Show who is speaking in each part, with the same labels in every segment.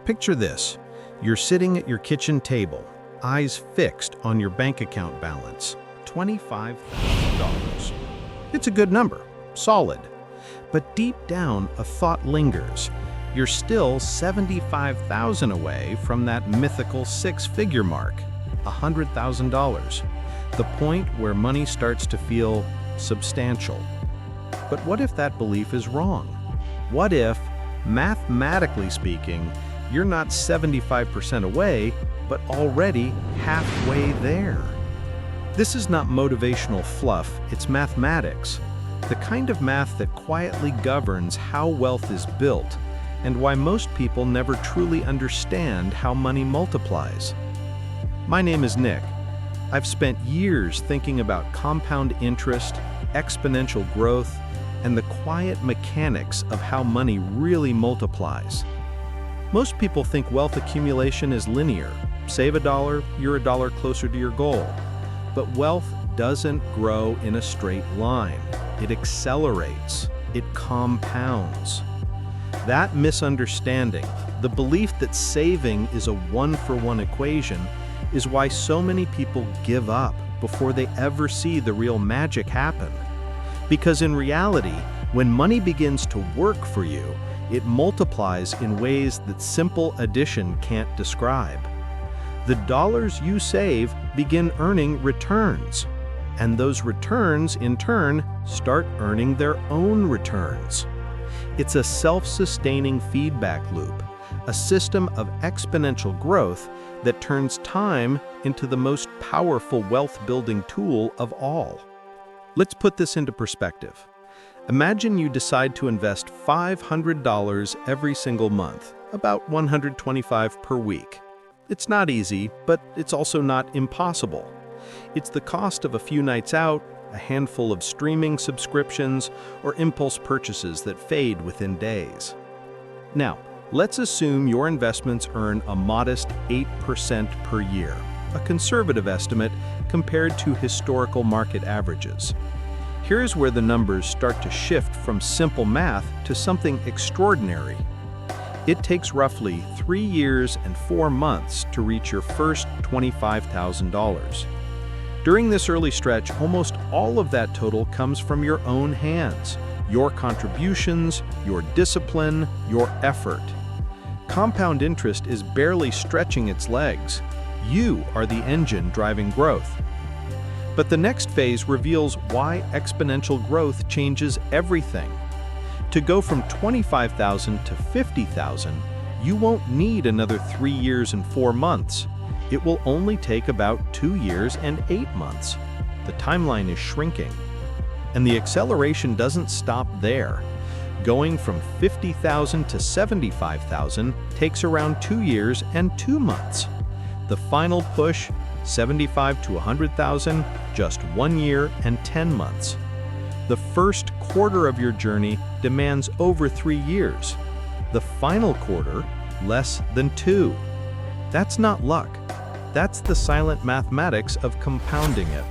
Speaker 1: Picture this. You're sitting at your kitchen table, eyes fixed on your bank account balance, $25,000. It's a good number, solid. But deep down, a thought lingers. You're still $75,000 away from that mythical six-figure mark, $100,000, the point where money starts to feel substantial. But what if that belief is wrong? What if, mathematically speaking, you're not 75% away, but already halfway there? This is not motivational fluff, it's mathematics. The kind of math that quietly governs how wealth is built and why most people never truly understand how money multiplies. My name is Nick. I've spent years thinking about compound interest, exponential growth, and the quiet mechanics of how money really multiplies. Most people think wealth accumulation is linear. Save $1, you're $1 closer to your goal. But wealth doesn't grow in a straight line. It accelerates. It compounds. That misunderstanding, the belief that saving is a one-for-one equation, is why so many people give up before they ever see the real magic happen. Because in reality, when money begins to work for you, it multiplies in ways that simple addition can't describe. The dollars you save begin earning returns, and those returns, in turn, start earning their own returns. It's a self-sustaining feedback loop, a system of exponential growth that turns time into the most powerful wealth-building tool of all. Let's put this into perspective. Imagine you decide to invest $500 every single month, about $125 per week. It's not easy, but it's also not impossible. It's the cost of a few nights out, a handful of streaming subscriptions, or impulse purchases that fade within days. Now, let's assume your investments earn a modest 8% per year, a conservative estimate compared to historical market averages. Here's where the numbers start to shift from simple math to something extraordinary. It takes roughly 3 years and 4 months to reach your first $25,000. During this early stretch, almost all of that total comes from your own hands, your contributions, your discipline, your effort. Compound interest is barely stretching its legs. You are the engine driving growth. But the next phase reveals why exponential growth changes everything. To go from $25,000 to $50,000, you won't need another 3 years and 4 months. It will only take about 2 years and 8 months. The timeline is shrinking. And the acceleration doesn't stop there. Going from $50,000 to $75,000 takes around 2 years and 2 months. The final push, $75,000 to $100,000, just 1 year and 10 months. The first quarter of your journey demands over 3 years. The final quarter, less than 2. That's not luck. That's the silent mathematics of compounding it.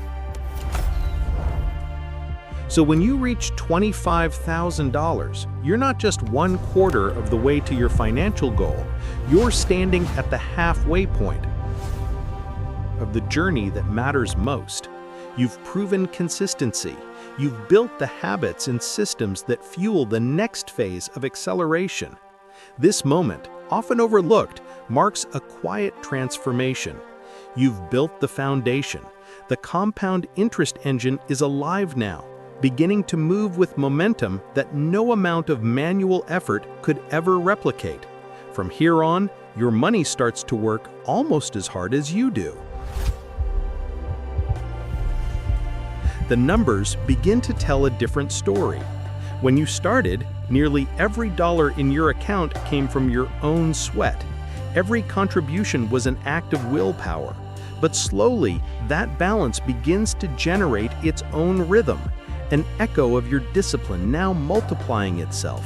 Speaker 1: So when you reach $25,000, you're not just 1/4 of the way to your financial goal. You're standing at the halfway point of the journey that matters most. You've proven consistency. You've built the habits and systems that fuel the next phase of acceleration. This moment, often overlooked, marks a quiet transformation. You've built the foundation. The compound interest engine is alive now, beginning to move with momentum that no amount of manual effort could ever replicate. From here on, your money starts to work almost as hard as you do. The numbers begin to tell a different story. When you started, nearly every dollar in your account came from your own sweat. Every contribution was an act of willpower. But slowly, that balance begins to generate its own rhythm, an echo of your discipline now multiplying itself.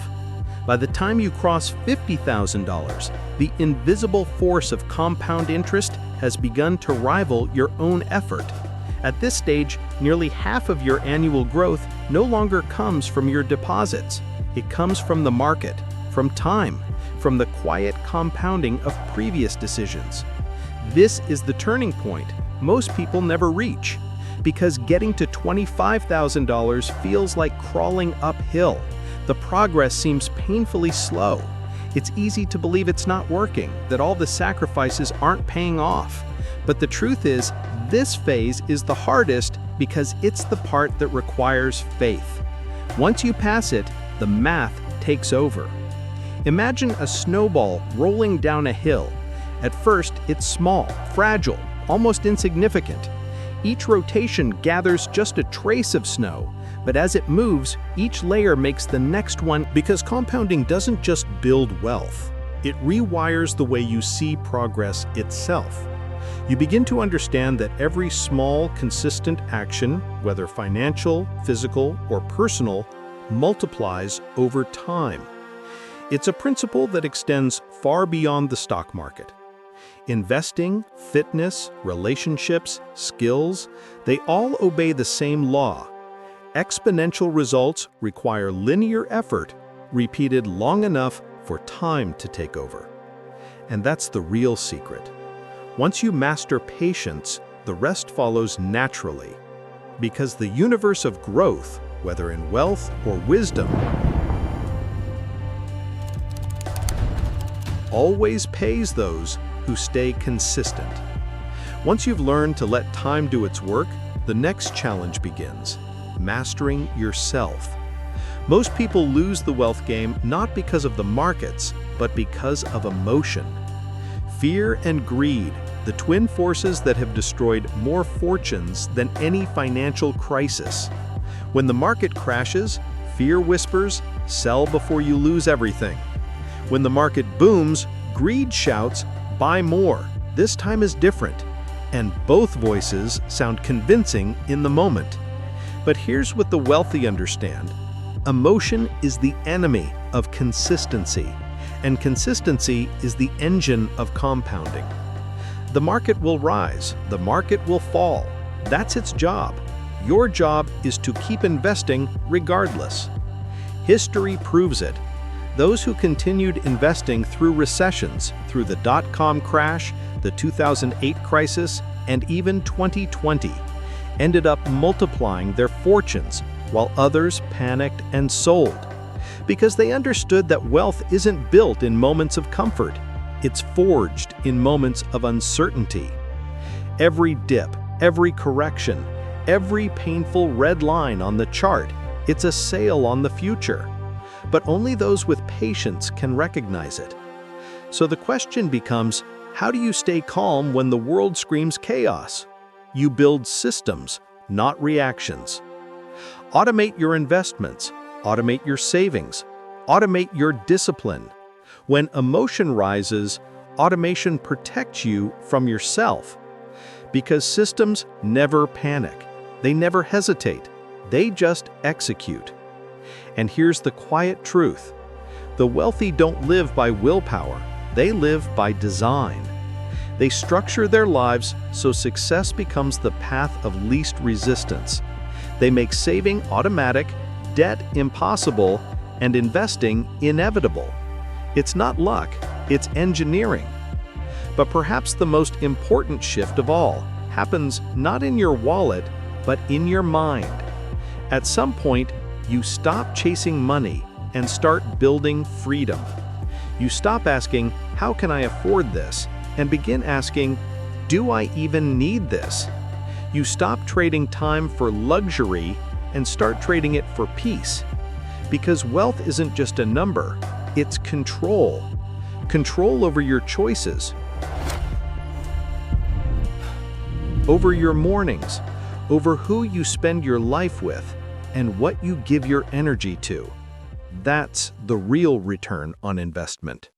Speaker 1: By the time you cross $50,000, the invisible force of compound interest has begun to rival your own effort. At this stage, nearly half of your annual growth no longer comes from your deposits. It comes from the market, from time, from the quiet compounding of previous decisions. This is the turning point most people never reach, because getting to $25,000 feels like crawling uphill. The progress seems painfully slow. It's easy to believe it's not working, that all the sacrifices aren't paying off. But the truth is, this phase is the hardest because it's the part that requires faith. Once you pass it, the math takes over. Imagine a snowball rolling down a hill. At first, it's small, fragile, almost insignificant. Each rotation gathers just a trace of snow, but as it moves, each layer makes the next one.
Speaker 2: Because compounding doesn't just build wealth, it rewires the way you see progress itself. You begin to understand that every small, consistent action, whether financial, physical, or personal, multiplies over time. It's a principle that extends far beyond the stock market. Investing, fitness, relationships, skills, they all obey the same law. Exponential results require linear effort, repeated long enough for time to take over. And that's the real secret. Once you master patience, the rest follows naturally. Because the universe of growth, whether in wealth or wisdom, always pays those who stay consistent. Once you've learned to let time do its work, the next challenge begins: mastering yourself. Most people lose the wealth game not because of the markets, but because of emotion. Fear and greed, the twin forces that have destroyed more fortunes than any financial crisis. When the market crashes, fear whispers, "Sell before you lose everything." When the market booms, greed shouts, "Buy more, this time is different." And both voices sound convincing in the moment. But here's what the wealthy understand. Emotion is the enemy of consistency, and consistency is the engine of compounding. The market will rise, the market will fall. That's its job. Your job is to keep investing regardless. History proves it. Those who continued investing through recessions, through the dot-com crash, the 2008 crisis, and even 2020, ended up multiplying their fortunes, while others panicked and sold. Because they understood that wealth isn't built in moments of comfort, it's forged in moments of uncertainty. Every dip, every correction, every painful red line on the chart, it's a sale on the future. But only those with patience can recognize it. So the question becomes, how do you stay calm when the world screams chaos? You build systems, not reactions. Automate your investments, automate your savings, automate your discipline. When emotion rises, automation protects you from yourself. Because systems never panic, they never hesitate, they just execute. And here's the quiet truth. The wealthy don't live by willpower, they live by design. They structure their lives so success becomes the path of least resistance. They make saving automatic, debt impossible, and investing inevitable. It's not luck, it's engineering. But perhaps the most important shift of all happens not in your wallet, but in your mind. At some point, you stop chasing money and start building freedom. You stop asking, "How can I afford this?" and begin asking, "Do I even need this?" You stop trading time for luxury and start trading it for peace. Because wealth isn't just a number, it's control. Control over your choices, over your mornings, over who you spend your life with, and what you give your energy to. That's the real return on investment.